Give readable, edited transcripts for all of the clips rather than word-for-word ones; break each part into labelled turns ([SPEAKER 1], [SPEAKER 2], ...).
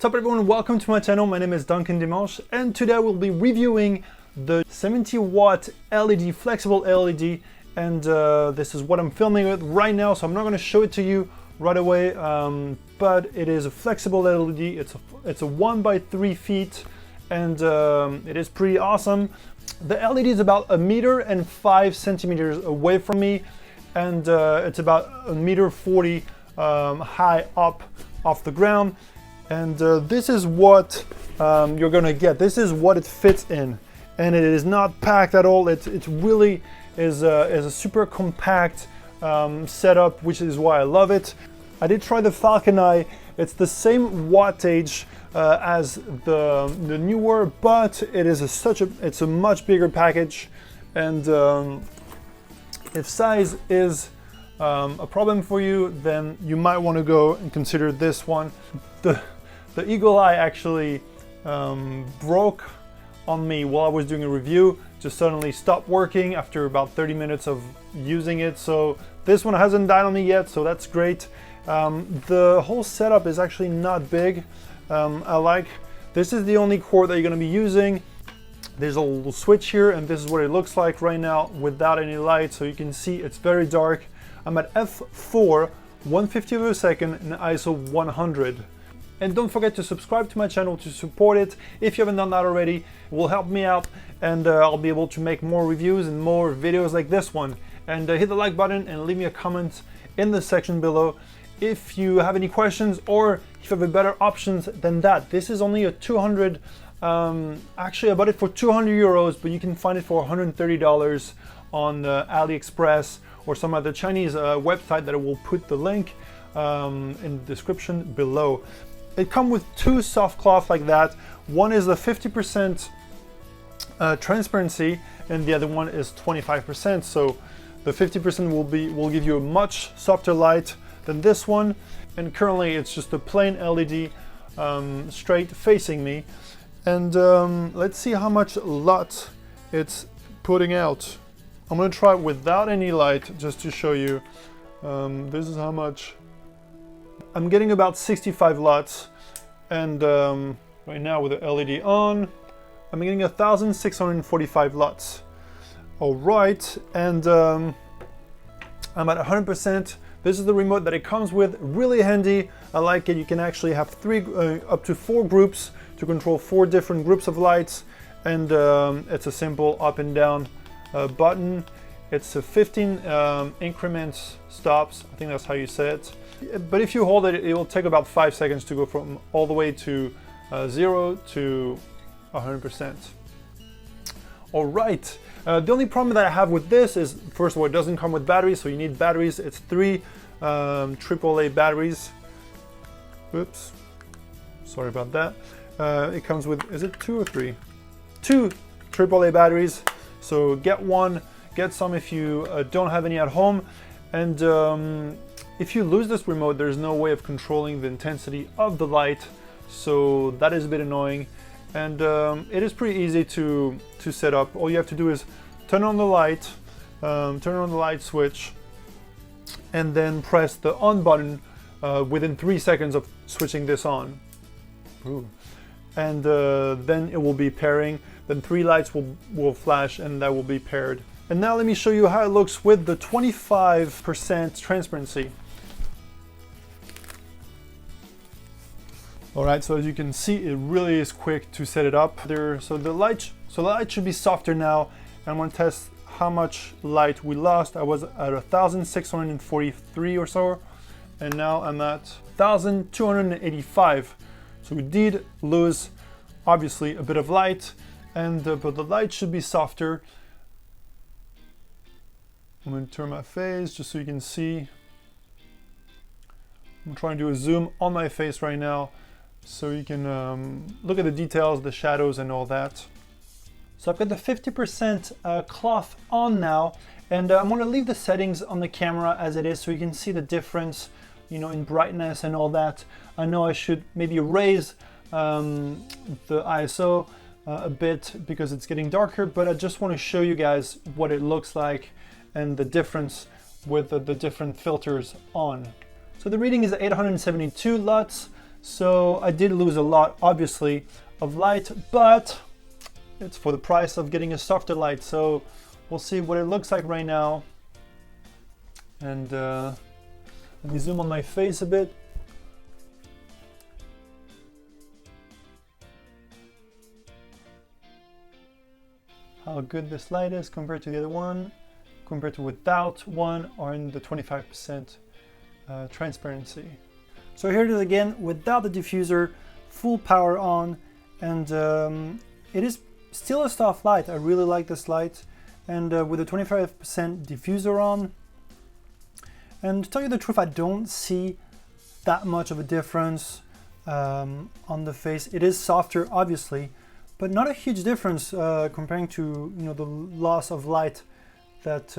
[SPEAKER 1] What's up everyone, welcome to my channel. My name is Duncan Dimanche and today we'll be reviewing the 70 watt LED, flexible LED, and this is what I'm filming with right now, so I'm not going to show it to you right away, but it is a flexible LED. It's a 1 by 3 feet and it is pretty awesome. The LED is about 1.5 meters away from me, and it's about 1.40 meters high up off the ground. And this is what you're gonna get. This is what it fits in, and it is not packed at all. It really is a super compact setup, which is why I love it. I did try the Falcon Eye. It's the same wattage as the newer, but it is it's a much bigger package. And if size is a problem for you, then you might want to go and consider this one. The Eagle Eye actually broke on me while I was doing a review, just suddenly stopped working after about 30 minutes of using it. So this one hasn't died on me yet, so that's great. The whole setup is actually not big. This is the only cord that you're going to be using. There's a little switch here, and this is what it looks like right now without any light. So you can see it's very dark. I'm at f4, 1/50 of a second, and ISO 100. And don't forget to subscribe to my channel to support it. If you haven't done that already, it will help me out, and I'll be able to make more reviews and more videos like this one. And hit the like button and leave me a comment in the section below if you have any questions, or if you have a better options than that. This is only a 200, actually I bought it for 200 euros, but you can find it for $130 on AliExpress or some other Chinese website that I will put the link in the description below. It comes with two soft cloth like that. One is the 50% transparency, and the other one is 25%. So the 50% will give you a much softer light than this one. And currently it's just a plain LED straight facing me. And let's see how much light it's putting out. I'm gonna try it without any light just to show you. This is how much. I'm getting about 65 watts, and right now with the LED on, I'm getting 1,645 watts. All right, and I'm at 100%. This is the remote that it comes with, really handy. I like it. You can actually have up to 4 groups to control 4 different groups of lights, and it's a simple up and down button. It's a 15 increments stops. I think that's how you say it. But if you hold it, it will take about 5 seconds to go from all the way to 0 to 100%. All right. The only problem that I have with this is, first of all, it doesn't come with batteries, so you need batteries. It's 3 AAA batteries. Oops. Sorry about that. It comes with, is it 2 or 3? 2 AAA batteries. So get one, get some if you don't have any at home. And if you lose this remote, there's no way of controlling the intensity of the light. So that is a bit annoying. And it is pretty easy to set up. All you have to do is turn on the light, turn on the light switch, and then press the on button within 3 seconds of switching this on. Ooh. And then it will be pairing. Then 3 lights will flash, and that will be paired. And now let me show you how it looks with the 25% transparency. All right, so as you can see, it really is quick to set it up. So the light should be softer now. I'm going to test how much light we lost. I was at 1,643 or so, and now I'm at 1,285. So we did lose, obviously, a bit of light, and but the light should be softer. I'm going to turn my face just so you can see. I'm trying to do a zoom on my face right now, so you can look at the details, the shadows and all that. So I've got the 50% cloth on now, and I'm going to leave the settings on the camera as it is so you can see the difference, you know, in brightness and all that. I know I should maybe raise the ISO a bit because it's getting darker, but I just want to show you guys what it looks like and the difference with the different filters on. So the reading is 872 LUTs, So I did lose a lot, obviously, of light, but it's for the price of getting a softer light. So we'll see what it looks like right now. And let me zoom on my face a bit. How good this light is compared to the other one, compared to without one, or in the 25% transparency. So here it is again without the diffuser, full power on, and it is still a soft light. I really like this light, and with a 25% diffuser on. And to tell you the truth, I don't see that much of a difference on the face. It is softer, obviously, but not a huge difference comparing to the loss of light that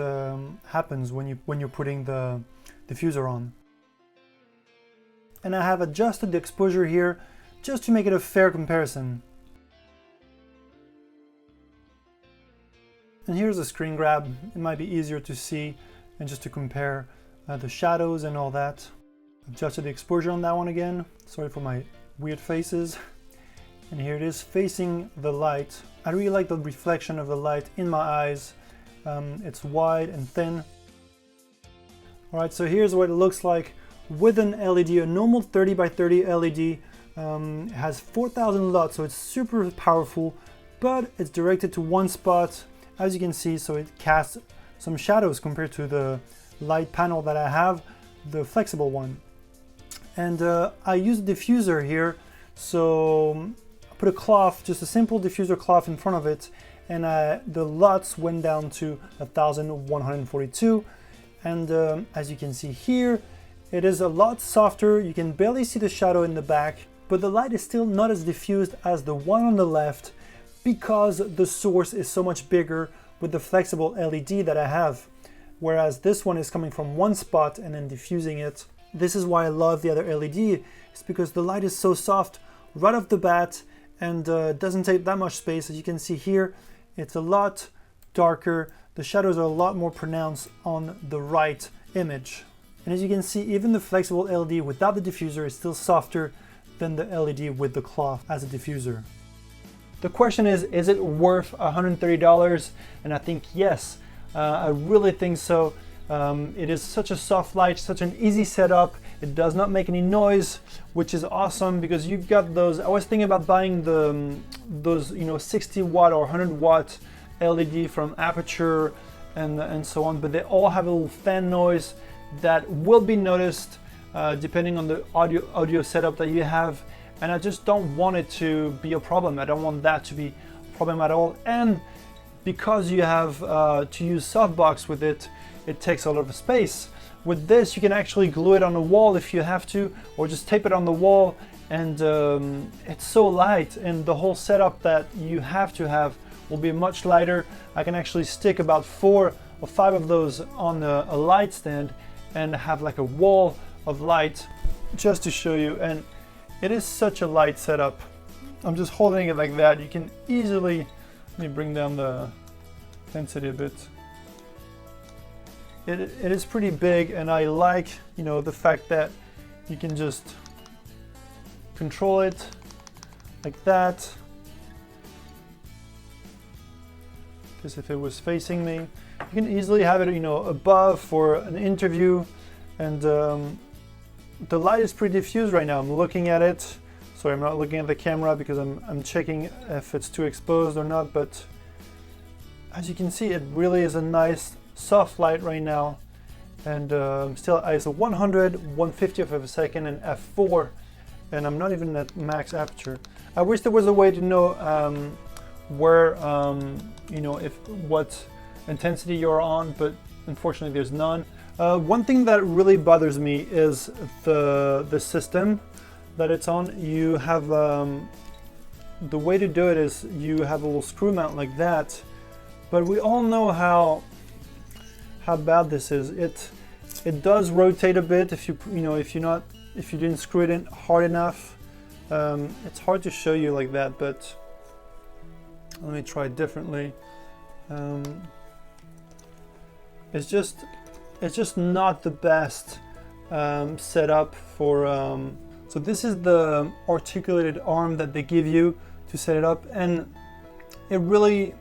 [SPEAKER 1] happens when you're putting the diffuser on. And I have adjusted the exposure here just to make it a fair comparison. And here's a screen grab. It might be easier to see and just to compare the shadows and all that. Adjusted the exposure on that one again. Sorry for my weird faces. And here it is facing the light. I really like the reflection of the light in my eyes. It's wide and thin. Alright, so here's what it looks like with an LED, a normal 30 by 30 LED. It has 4000 LUT, so it's super powerful, but it's directed to one spot, as you can see, so it casts some shadows compared to the light panel that I have, the flexible one. And I use a diffuser here, so I put a cloth, just a simple diffuser cloth in front of it, and the LUTs went down to 1142. And as you can see here, it is a lot softer. You can barely see the shadow in the back, but the light is still not as diffused as the one on the left because the source is so much bigger with the flexible LED that I have. Whereas this one is coming from one spot and then diffusing it. This is why I love the other LED, it's because the light is so soft right off the bat and doesn't take that much space. As you can see here, it's a lot darker. The shadows are a lot more pronounced on the right image. And as you can see, even the flexible LED without the diffuser is still softer than the LED with the cloth as a diffuser. The question is it worth $130? And I think yes, I really think so. It is such a soft light, such an easy setup. It does not make any noise, which is awesome because you've got those. I was thinking about buying those 60 watt or 100 watt LED from Aperture and so on, but they all have a little fan noise that will be noticed depending on the audio setup that you have, and I just don't want it to be a problem. I don't want that to be a problem at all. And because you have to use softbox with it, it takes a lot of space. With this, you can actually glue it on the wall if you have to, or just tape it on the wall, and it's so light, and the whole setup that you have to have will be much lighter. I can actually stick about 4 or 5 of those on a light stand and have like a wall of light just to show you. And it is such a light setup. I'm just holding it like that. You can easily, let me bring down the intensity a bit. It is pretty big, and I like the fact that you can just control it like that. Because if it was facing me, you can easily have it above for an interview. And the light is pretty diffused right now. I'm looking at it. Sorry, I'm not looking at the camera because I'm checking if it's too exposed or not, but as you can see, it really is a nice soft light right now. And still ISO 100, 1/50th of a second, and f4, and I'm not even at max aperture. I wish there was a way to know where what intensity you're on, but unfortunately there's none. One thing that really bothers me is the system that it's on. You have the way to do it is you have a little screw mount like that, but we all know how bad this is. It does rotate a bit if you didn't screw it in hard enough. It's hard to show you like that, but let me try it differently. It's just not the best setup for So this is the articulated arm that they give you to set it up, and it really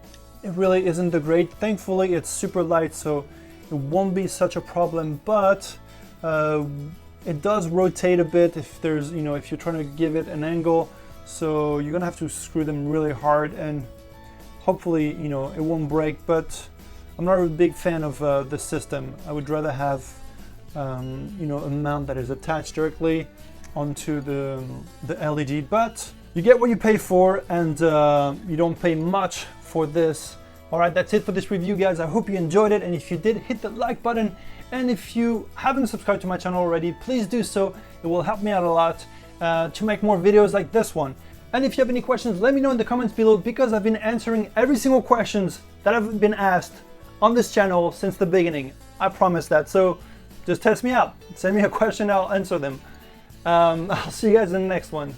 [SPEAKER 1] isn't the great. Thankfully it's super light, so it won't be such a problem, but it does rotate a bit if there's, if you're trying to give it an angle. So you're gonna have to screw them really hard, and hopefully, it won't break. But I'm not a big fan of the system. I would rather have, a mount that is attached directly onto the LED. But you get what you pay for, and you don't pay much for this. All right, that's it for this review, guys. I hope you enjoyed it, and if you did, hit the like button. And if you haven't subscribed to my channel already, please do so. It will help me out a lot to make more videos like this one. And if you have any questions, let me know in the comments below, because I've been answering every single questions that have been asked on this channel since the beginning. I promise that. So just test me out. Send me a question, I'll answer them. I'll see you guys in the next one.